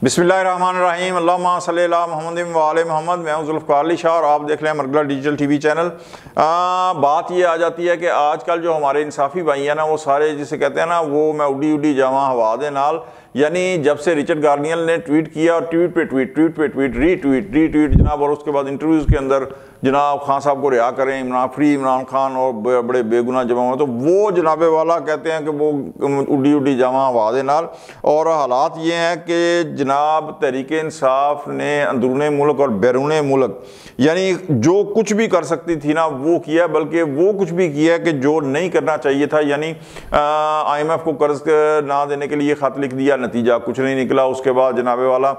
बिस्मिल्लाहिर्रहमानिर्रहीम अल्लाहुम्मा सल्ली अला मुहम्मद व आले मोहम्मद। मैं हूं जुल्फ़कार अली शाह और आप देख रहे हैं मरगला डिजिटल टीवी चैनल। बात ये आ जाती है कि आजकल जो हमारे इंसाफ़ी भाई हैं ना, वो सारे जिसे कहते हैं ना, वो मैं उड़ी उड़ी जावा हवा दे नाल, यानी जब से रिचर्ड गार्नियल ने ट्वीट किया और ट्वीट पे ट्वीट रीट्वीट जनाब, और उसके बाद इंटरव्यूज़ के अंदर जनाब खान साहब को रिहा करें, इमरान खान और बड़े बेगुनाह जमा, तो वो जनाबे वाला कहते हैं कि वो उड़ी उड़ी जावा हवा दे नाल। और हालात ये हैं कि जनाब तहरीक इंसाफ ने अंदरूने मुल्क और बैरून मुल्क यानी जो कुछ भी कर सकती थी ना वो किया, बल्कि वो कुछ भी किया कि जो नहीं करना चाहिए था। यानी IMF को कर्ज ना देने के लिए ख़त लिख दिया, नतीजा कुछ नहीं निकला। उसके बाद जनाबे वाला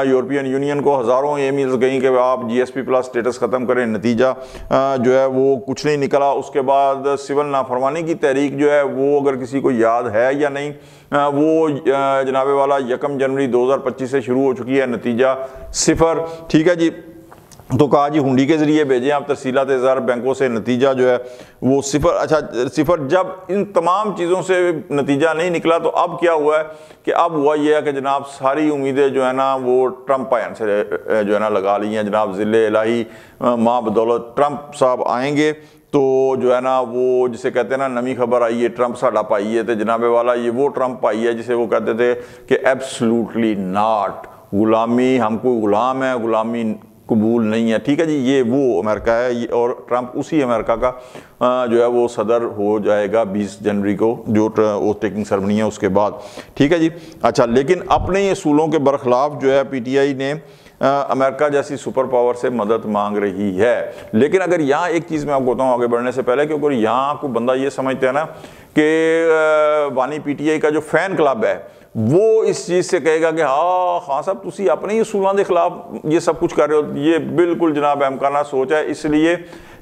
यूरोपियन यूनियन को हज़ारों ईमेल्स गई कि आप GSP+ स्टेटस ख़त्म करें, नतीजा जो है वो कुछ नहीं निकला। उसके बाद सिविल नाफरमानी की तहरीक जो है वो, अगर किसी को याद है या नहीं, वो जनाबे वाला 1 जनवरी 2025 से शुरू हो चुकी है, नतीजा 0। ठीक है जी, तो कहा जी हुंडी के ज़रिए भेजें आप तरसीलात इज़हार बैंकों से, नतीजा जो है वो 0। अच्छा 0। जब इन तमाम चीज़ों से नतीजा नहीं निकला तो अब क्या हुआ है कि अब हुआ यह है कि जनाब सारी उम्मीदें जो है ना वो ट्रंप आयन से जो है ना लगा ली हैं। जनाब ज़िले इलाही माँ बदौलत ट्रंप साहब आएंगे तो जो है ना वो जिसे कहते हैं ना नवी खबर आई है, ट्रंप साडा पाई है, तो जनाबे वाला ये वो ट्रंप पाई है जिसे वो कहते थे कि एब्सोल्युटली नॉट, गुलामी, हम कोई गुलाम है, गुलामी कबूल नहीं है। ठीक है जी, ये वो अमेरिका है और ट्रंप उसी अमेरिका का जो है वो सदर हो जाएगा 20 जनवरी को, जो ओथ टेकिंग सेरेमनी है उसके बाद। ठीक है जी। अच्छा, लेकिन अपने ही असूलों के बरखिलाफ जो है PTI ने अमेरिका जैसी सुपर पावर से मदद मांग रही है। लेकिन अगर यहाँ एक चीज़ मैं आपको बताऊँ आगे बढ़ने से पहले, क्योंकि यहाँ को बंदा ये समझते हैं ना कि बानी PTI का जो फ़ैन क्लब है वो इस चीज़ से कहेगा कि हाँ खान साहब तुसी अपने ही असूलों के खिलाफ ये सब कुछ कर रहे हो। ये बिल्कुल जनाब अहमकाना सोच है, इसलिए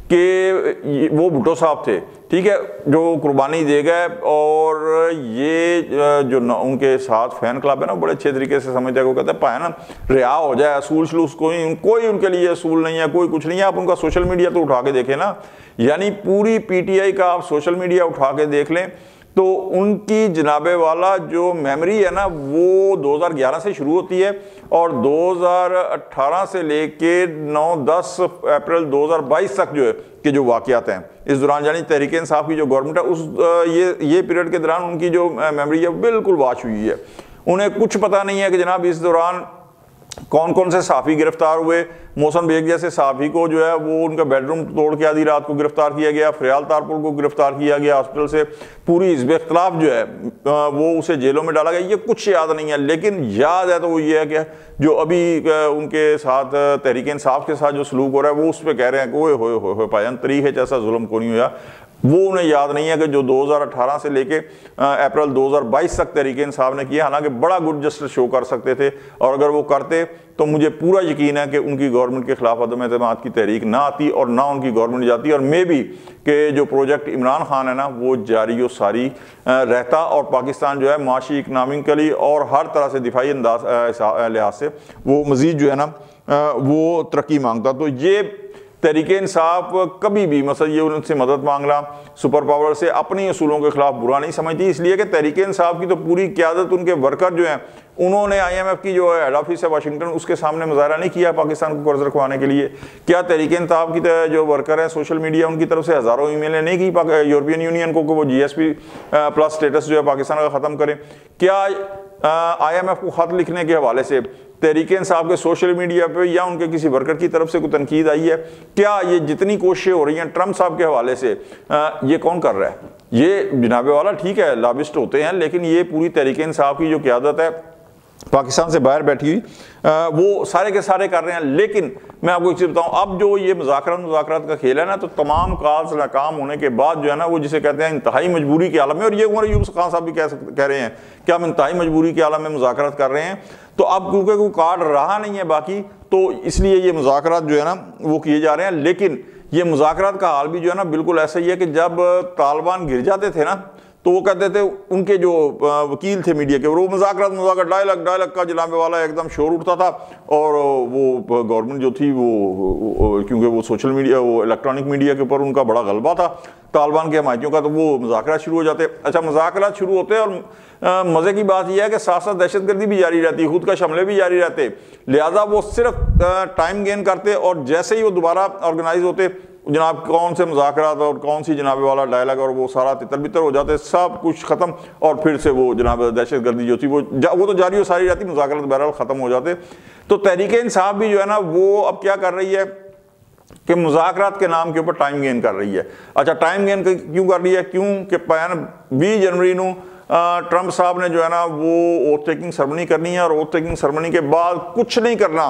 कि वो भुट्टो साहब थे, ठीक है, जो कुर्बानी दे गए। और ये जो उनके साथ फ़ैन क्लब है ना, बड़े अच्छे तरीके से समझते हैं, वो कहते हैं पाए ना रिहा हो जाए, असूल शलूस कोई उनके लिए असूल नहीं है, कोई कुछ नहीं है। आप उनका सोशल मीडिया तो उठा के देखें ना, यानी पूरी PTI का आप सोशल मीडिया उठा के देख लें तो उनकी जनाबे वाला जो मेमोरी है ना वो 2011 से शुरू होती है और 2018 से लेके 9-10 अप्रैल 2022 तक जो है कि जो वाक़यात हैं इस दौरान, यानी तहरीक इंसाफ की जो गवर्नमेंट है उस ये पीरियड के दौरान उनकी जो मेमोरी है बिल्कुल वाश हुई है। उन्हें कुछ पता नहीं है कि जनाब इस दौरान कौन कौन से सहाफ़ी गिरफ्तार हुए। मोहसन बेग जैसे सहाफ़ी को जो है वो उनका बेडरूम तोड़ के आधी रात को गिरफ्तार किया गया, फ़रियाल तारपुर को गिरफ्तार किया गया हॉस्पिटल से, पूरी हिज़्ब इख्तिलाफ जो है वो उसे जेलों में डाला गया। ये कुछ याद नहीं है, लेकिन याद है तो वो ये है कि जो अभी उनके साथ तहरीक इंसाफ के साथ जो सलूक हो रहा है वो उस पर कह रहे हैं कि ओए हो पायन तरीक़ जैसा जुल्म को नहीं हुआ। वो उन्हें याद नहीं है कि जो 2018 से लेके अप्रैल 2022 तक तहरीक इंसाफ ने किया, हालांकि बड़ा गुड जस्टिस शो कर सकते थे, और अगर वो करते तो मुझे पूरा यकीन है कि उनकी गवर्नमेंट के खिलाफ अदम एतमाद की तहरीक ना आती और ना उनकी गवर्नमेंट जाती, और मे भी कि जो प्रोजेक्ट इमरान खान है ना वो जारी और सारी रहता, और पाकिस्तान जो है माशी, इकनॉमिकली और हर तरह से दिफाई लिहाज से वो मज़ीद जो है ना वो तरक्की मांगता। तो ये तहरीक इंसाफ कभी भी मतलब ये उनसे मदद मांगना सुपर पावर से अपनी असूलों के खिलाफ बुरा नहीं समझती, इसलिए कि तहरीक इंसाफ की तो पूरी क़यादत उनके वर्कर जो हैं उन्होंने IMF की जो हेड ऑफिस है वाशिंगटन उसके सामने मुजाहरा नहीं किया पाकिस्तान को कर्ज रखवाने के लिए। क्या तहरीक इंसाफ की जो वर्कर हैं सोशल मीडिया उनकी तरफ से हज़ारों ईमेलें नहीं की यूरोपियन यूनियन को कि वो GSP+ स्टेटस जो है पाकिस्तान का ख़त्म करें? क्या IMF को ख़त लिखने के हवाले से तहरीक इंसाफ के सोशल मीडिया पे या उनके किसी वर्कर की तरफ से कोई तनकीद आई है? क्या ये जितनी कोशिशें हो रही हैं ट्रंप साहब के हवाले से ये कौन कर रहा है? ये जनाबे वाला ठीक है लॉबिस्ट होते हैं, लेकिन ये पूरी तहरीक इंसाफ की जो क़यादत है पाकिस्तान से बाहर बैठी हुई वो सारे के सारे कर रहे हैं। लेकिन मैं आपको एक चीज़ बताऊँ, अब जो ये मुज़ाकरात का खेल है ना, तो तमाम काल्स नाकाम होने के बाद जो है ना वो जिसे कहते हैं इंतहाई मजबूरी के आलम में, और ये उमर यूनुस खान साहब भी कह रहे हैं कि हम इंतहाई मजबूरी के आलम में मुज़ाकरात कर रहे हैं। तो अब क्योंकि कोई कार्ड रहा नहीं है बाकी, तो इसलिए ये मुज़ाकरात जो है ना वो किए जा रहे हैं। लेकिन ये मुज़ाकरात का हाल भी जो है ना बिल्कुल ऐसा ही है कि जब तालिबान गिर जाते थे ना तो वो कहते थे उनके जो वकील थे मीडिया के, वो मजाक डायलॉग का जनाब वाला एकदम शोर उठता था। और वो गवर्नमेंट जो थी वो क्योंकि वो सोशल मीडिया, वो इलेक्ट्रॉनिक मीडिया के ऊपर उनका बड़ा गलबा था तालिबान के हमायतियों का, तो वो मुज़ाकरात शुरू हो जाते। अच्छा, मुज़ाकरात शुरू होते और मज़े की बात यह है कि साथ साथ दहशतगर्दी भी जारी रहती, खुद का हमले भी जारी रहते, लिहाजा वो सिर्फ टाइम गेन करते और जैसे ही वो दोबारा ऑर्गेनाइज होते, जनाब कौन से मुज़ाकरात और कौन सी जनाब वाला डायलॉग और वो सारा तितर बितर हो जाते, सब कुछ ख़त्म, और फिर से वो जनाब दहशतगर्दी जो थी वो तो जारी हो सारी रहती, मुज़ाकरात बहरहाल ख़त्म हो जाते। तो तहरीक इंसाफ भी जो है ना वो अब क्या कर रही है कि मुज़ाकरात के नाम के ऊपर टाइम गेन कर रही है। अच्छा, टाइम गेन क्यों कर रही है? क्योंकि 20 जनवरी को ट्रंप साहब ने जो है ना वो ओथ टेकिंग सेरेमनी करनी है, और ओथ टेकिंग सेरेमनी के बाद कुछ नहीं करना,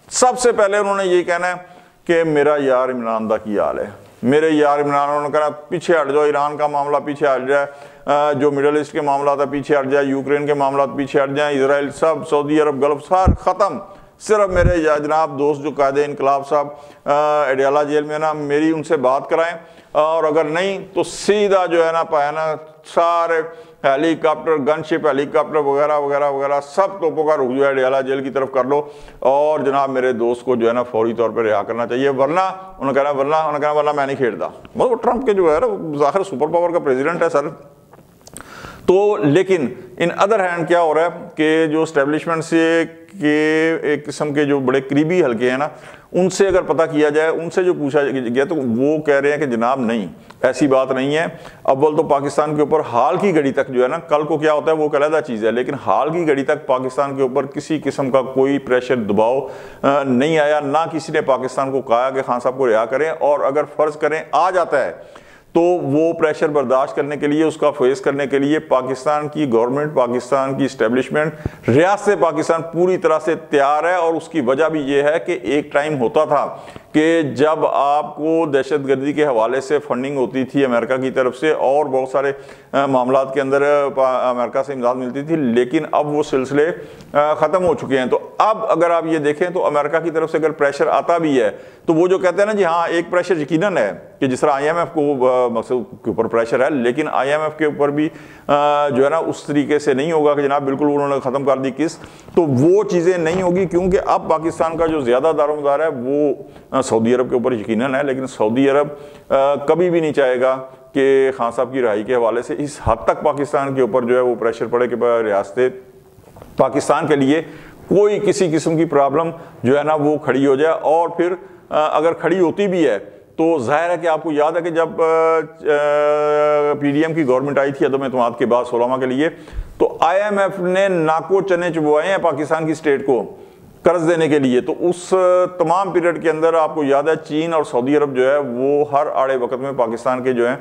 सबसे पहले उन्होंने यही कहना है कि मेरा यार इमरान दा की हाल है, मेरे यार इमरान, उन्होंने कहना पीछे हट जाओ, ईरान का मामला पीछे हट जाए, जो मिडल ईस्ट के मामला था पीछे हट जाए, यूक्रेन के मामला पीछे हट जाए, इसराइल सब, सऊदी अरब, गल्फ सार ख़त्म, सिर्फ मेरे जनाब दोस्त जो कायदे इनकलाब साहब अडियाला जेल में ना, मेरी उनसे बात कराएं, और अगर नहीं तो सीधा जो है ना पाया सारे हेलीकॉप्टर, गनशिप हेलीकॉप्टर वगैरह वगैरह वगैरह सब तोपों का रुख जो है अडियाला जेल की तरफ कर लो, और जनाब मेरे दोस्त को जो है ना फौरी तौर पर रिहा करना चाहिए, वरना उन्होंने कहना वरना मैं नहीं खेलता। मतलब ट्रंप के जो है ना ज़ाहिर सुपर पावर का प्रेसिडेंट है सर। तो लेकिन इन अदर हैंड क्या हो रहा है कि जो स्टैब्लिशमेंट से के एक किस्म के जो बड़े करीबी हल्के हैं ना, उनसे अगर पता किया जाए, उनसे जो पूछा गया तो वो कह रहे हैं कि जनाब नहीं, ऐसी बात नहीं है। अव्वल तो पाकिस्तान के ऊपर हाल की घड़ी तक जो है ना, कल को क्या होता है वो अलग चीज़ है, लेकिन हाल की घड़ी तक पाकिस्तान के ऊपर किसी किस्म का कोई प्रेशर दबाव नहीं आया, ना किसी ने पाकिस्तान को कहा कि खान साहब को रिहा करें, और अगर फ़र्ज़ करें आ जाता है तो वो प्रेशर बर्दाश्त करने के लिए, उसका फेस करने के लिए पाकिस्तान की गवर्नमेंट, पाकिस्तान की इस्टेब्लिशमेंट, रियासत पाकिस्तान पूरी तरह से तैयार है। और उसकी वजह भी ये है कि एक टाइम होता था कि जब आपको दहशतगर्दी के हवाले से फंडिंग होती थी अमेरिका की तरफ से, और बहुत सारे मामलात के अंदर अमेरिका से इमदाद मिलती थी, लेकिन अब वो सिलसिले ख़त्म हो चुके हैं। तो अब अगर आप ये देखें तो अमेरिका की तरफ से अगर प्रेशर आता भी है तो वो जो कहते हैं ना जी हाँ, एक प्रेशर यकीनन है कि जिस तरह IMF को मकसद के ऊपर प्रेशर है, लेकिन IMF के ऊपर भी जो है ना उस तरीके से नहीं होगा कि जनाब बिल्कुल उन्होंने ख़त्म कर दी किस्त, तो वो चीज़ें नहीं होगी, क्योंकि अब पाकिस्तान का जो ज़्यादा दारोमदार है वो सऊदी अरब के ऊपर यकीनन है। लेकिन सऊदी अरब कभी भी नहीं चाहेगा कि खान साहब की रिहाई के हवाले से इस हद तक पाकिस्तान के ऊपर जो है वो प्रेशर पड़े कि रियासत पाकिस्तान के लिए कोई किसी किस्म की प्रॉब्लम जो है ना वो खड़ी हो जाए। और फिर अगर खड़ी होती भी है तो जाहिर है कि आपको याद है कि जब PDM की गवर्नमेंट आई थी अदम एतमाद के बाद 16 के लिए, तो IMF ने नाको चने चुबवाए हैं पाकिस्तान की स्टेट को कर्ज देने के लिए। तो उस तमाम पीरियड के अंदर आपको याद है चीन और सऊदी अरब जो है वो हर आड़े वक्त में पाकिस्तान के जो है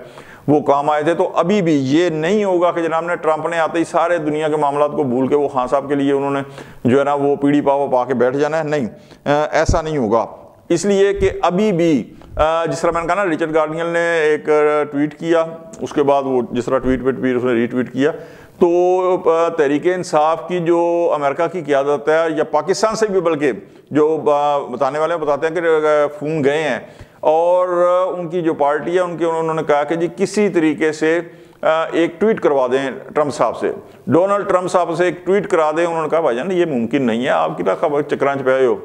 वो काम आए थे। तो अभी भी ये नहीं होगा कि जनाब ने ट्रंप ने आते ही सारे दुनिया के मामलात को भूल के वो खान साहब के लिए उन्होंने जो है ना वो पीढ़ी पावा पा के बैठ जाना है, नहीं, ऐसा नहीं होगा। इसलिए कि अभी भी जिस तरह मैंने कहा ना, रिचर्ड गार्डियल ने एक ट्वीट किया, उसके बाद वो जिस तरह ट्वीट पे उसने रीट्वीट किया, तो तहरीक इंसाफ की जो अमेरिका की क़यादत है, या पाकिस्तान से भी बल्कि जो बताने वाले बताते हैं कि फ़ोन गए हैं, और उनकी जो पार्टी है उन्होंने कहा कि जी किसी तरीके से एक ट्वीट करवा दें ट्रंप साहब से, डोनाल्ड ट्रंप साहब से एक ट्वीट करा दें। उन्होंने कहा भाईजान ये मुमकिन नहीं है, आप कितना खबर चक्रांच पे आए हो।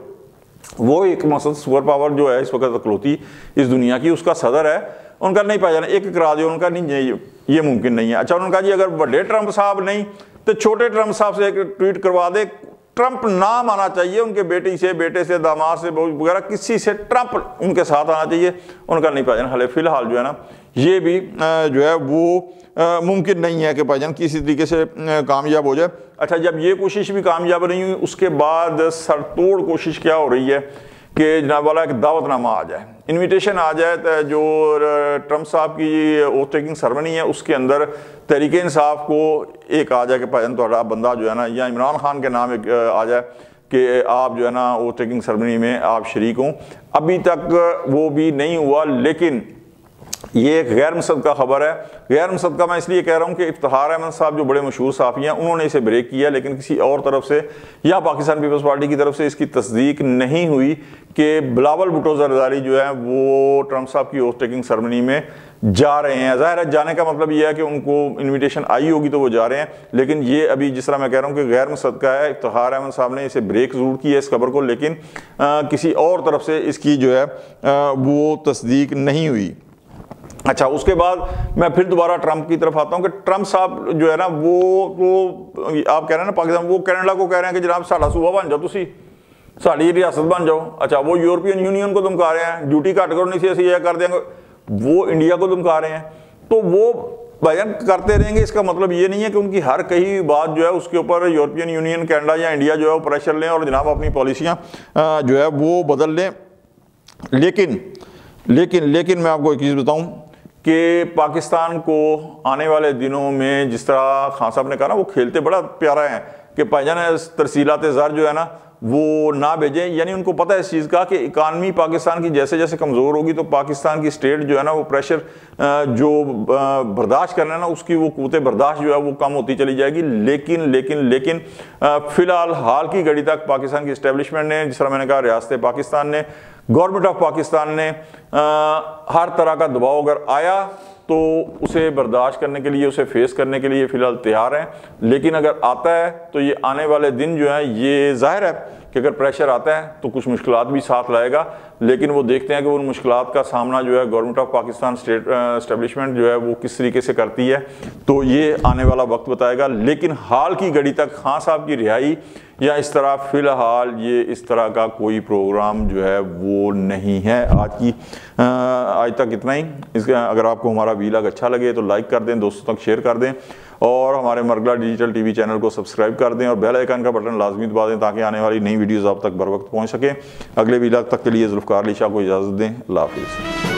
वो एक मसद सुपर पावर जो है इस वक्त अकलौती इस दुनिया की, उसका सदर है, उनका नहीं पाया जाना, एक करा दो, उनका नहीं, ये मुमकिन नहीं है। अच्छा, उन्होंने कहा जी अगर बड़े ट्रंप साहब नहीं तो छोटे ट्रंप साहब से एक ट्वीट करवा दे, ट्रंप नाम आना चाहिए, उनके बेटे से दामाद से वगैरह किसी से ट्रंप उनके साथ आना चाहिए, उनका नहीं पाया जाना। हाल फिलहाल जो है ना ये भी जो है वो मुमकिन नहीं है कि भाईजान किसी तरीके से कामयाब हो जाए। अच्छा, जब ये कोशिश भी कामयाब नहीं हुई, उसके बाद सरतोड़ कोशिश क्या हो रही है कि जनाब वाला एक दावतनामा आ जाए, इनविटेशन आ जाए, तो जो ट्रंप साहब की ओथ टेकिंग सेरेमनी है उसके अंदर तहरीक इंसाफ को एक आ जाए कि भाईजान थोड़ा बंदा जो है ना, या इमरान खान के नाम एक आ जाए कि आप जो है ना ओथ टेकिंग सेरेमनी में आप शरीक हों। अभी तक वो भी नहीं हुआ, लेकिन ये एक गैर मुसद्दक़ा खबर है। गैर मुसद्दक़ा मैं इसलिए कह रहा हूँ कि इफ्तिखार अहमद साहब जो बड़े मशहूर सहाफ़ी हैं उन्होंने इसे ब्रेक किया, लेकिन किसी और तरफ से या पाकिस्तान पीपल्स पार्टी की तरफ से इसकी तस्दीक नहीं हुई कि बिलावल भुट्टो ज़रदारी जो है वो ट्रंप साहब की ओथ टेकिंग सेरेमनी में जा रहे हैं। ज़ाहिर है जाने का मतलब यह है कि उनको इन्विटेशन आई होगी तो वो जा रहे हैं, लेकिन ये अभी जिस तरह मैं कह रहा हूँ कि गैर मुसद्दक़ा है। इफ्तिखार अहमद साहब ने इसे ब्रेक ज़रूर किया इस खबर को, लेकिन किसी और तरफ से इसकी जो है वो तस्दीक नहीं हुई। अच्छा, उसके बाद मैं फिर दोबारा ट्रंप की तरफ आता हूं कि ट्रंप साहब जो है ना वो आप कह रहे हैं ना पाकिस्तान, वो कनाडा को कह रहे हैं कि जनाब साड़ा सूबा बन जाओ, तुसी साड़ी रियासत बन जाओ। अच्छा, वो यूरोपियन यूनियन को धमका रहे हैं, ड्यूटी घट करो नहीं से यह कर देंगे, वो इंडिया को धमका रहे हैं। तो वो बयान करते रहेंगे, इसका मतलब ये नहीं है कि उनकी हर कही बात जो है उसके ऊपर यूरोपियन यूनियन, कनाडा या इंडिया जो है वो प्रेशर लें और जनाब अपनी पॉलिसियाँ जो है वो बदल लें। लेकिन मैं आपको एक चीज़ बताऊँ कि पाकिस्तान को आने वाले दिनों में जिस तरह खान साहब ने कहा ना, वो खेलते बड़ा प्यारा है कि भाईजान तरसीलात ज़र जो है ना वो ना भेजें। यानी उनको पता है इस चीज़ का कि इकानमी पाकिस्तान की जैसे जैसे कमज़ोर होगी तो पाकिस्तान की स्टेट जो है ना वो प्रेशर जो बर्दाश्त करना है ना उसकी वो क़ुव्वत बर्दाश्त जो है वो कम होती चली जाएगी। लेकिन फ़िलहाल हाल की घड़ी तक पाकिस्तान की इस्टेब्लिशमेंट ने, जिस तरह मैंने कहा रियासत पाकिस्तान ने, गवर्नमेंट ऑफ पाकिस्तान ने हर तरह का दबाव अगर आया तो उसे बर्दाश्त करने के लिए, उसे फेस करने के लिए फ़िलहाल तैयार हैं। लेकिन अगर आता है तो ये आने वाले दिन जो है ये ज़ाहिर है कि अगर प्रेशर आता है तो कुछ मुश्किलात भी साथ लाएगा, लेकिन वो देखते हैं कि उन मुश्किलात का सामना जो है government of Pakistan state establishment जो है वो किस तरीके से करती है, तो ये आने वाला वक्त बताएगा। लेकिन हाल की घड़ी तक खान साहब की रिहाई या इस तरह फ़िलहाल ये इस तरह का कोई प्रोग्राम जो है वो नहीं है। आज तक इतना ही। इसका अगर आपको हमारा वीलॉग अच्छा लगे तो लाइक कर दें, दोस्तों तक शेयर कर दें और हमारे मरगला डिजिटल टीवी चैनल को सब्सक्राइब कर दें और बेल आइकन का बटन लाजमी दबा दें ताकि आने वाली नई वीडियोज़ आप तक बर वक्त पहुँच सकें। अगले वीलॉग तक के लिए ज़ुल्फ़कार अली शाह को इजाज़त दें। अल्लाह हाफ़िज़।